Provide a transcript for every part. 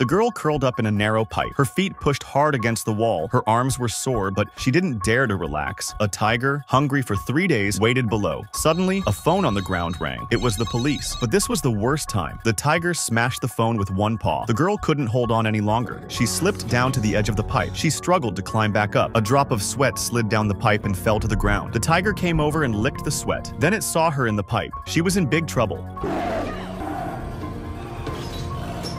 The girl curled up in a narrow pipe, her feet pushed hard against the wall, her arms were sore, but she didn't dare to relax. A tiger, hungry for 3 days, waited below. Suddenly, a phone on the ground rang. It was the police. But this was the worst time. The tiger smashed the phone with one paw. The girl couldn't hold on any longer. She slipped down to the edge of the pipe. She struggled to climb back up. A drop of sweat slid down the pipe and fell to the ground. The tiger came over and licked the sweat. Then it saw her in the pipe. She was in big trouble.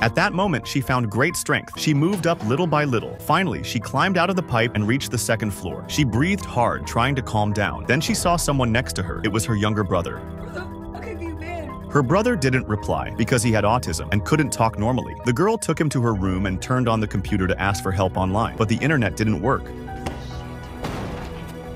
At that moment, she found great strength. She moved up little by little. Finally, she climbed out of the pipe and reached the second floor. She breathed hard, trying to calm down. Then she saw someone next to her. It was her younger brother. Where the fuck have you been? Her brother didn't reply because he had autism and couldn't talk normally. The girl took him to her room and turned on the computer to ask for help online, but the internet didn't work.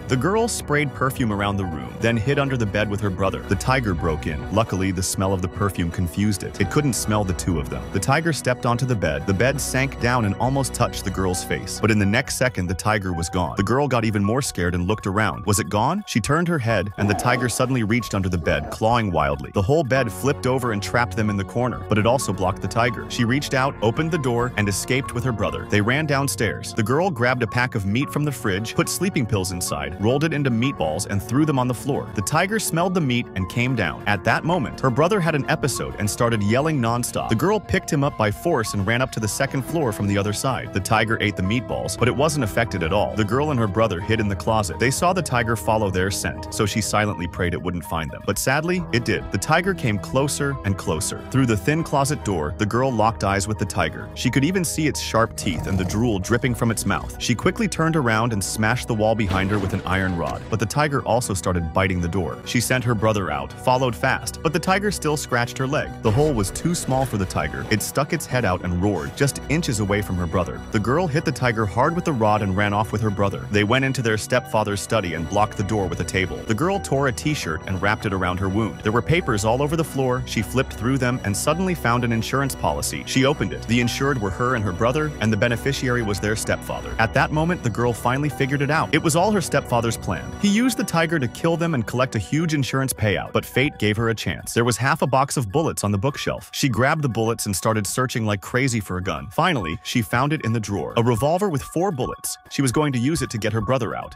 The girl sprayed perfume around the room, then hid under the bed with her brother. The tiger broke in. Luckily, the smell of the perfume confused it. It couldn't smell the two of them. The tiger stepped onto the bed. The bed sank down and almost touched the girl's face. But in the next second, the tiger was gone. The girl got even more scared and looked around. Was it gone? She turned her head, and the tiger suddenly reached under the bed, clawing wildly. The whole bed flipped over and trapped them in the corner, but it also blocked the tiger. She reached out, opened the door, and escaped with her brother. They ran downstairs. The girl grabbed a pack of meat from the fridge, put sleeping pills inside, rolled it into meatballs, and threw them on the floor. The tiger smelled the meat and came down. At that moment, her brother had an episode and started yelling nonstop. The girl picked him up by force and ran up to the second floor from the other side. The tiger ate the meatballs, but it wasn't affected at all. The girl and her brother hid in the closet. They saw the tiger follow their scent, so she silently prayed it wouldn't find them. But sadly, it did. The tiger came closer and closer. Through the thin closet door, the girl locked eyes with the tiger. She could even see its sharp teeth and the drool dripping from its mouth. She quickly turned around and smashed the wall behind her with an iron rod. But the tiger also started biting the door. She sent her brother out, followed fast, but the tiger still scratched her leg. The hole was too small for the tiger. It stuck its head out and roared, just inches away from her brother. The girl hit the tiger hard with the rod and ran off with her brother. They went into their stepfather's study and blocked the door with a table. The girl tore a t-shirt and wrapped it around her wound. There were papers all over the floor. She flipped through them and suddenly found an insurance policy. She opened it. The insured were her and her brother, and the beneficiary was their stepfather. At that moment, the girl finally figured it out. It was all her stepfather's plan. He used the tiger to kill them and collect a huge insurance payout, but fate gave her a chance. There was half a box of bullets on the bookshelf. She grabbed the bullets and started searching like crazy for a gun. Finally, she found it in the drawer. A revolver with 4 bullets. She was going to use it to get her brother out.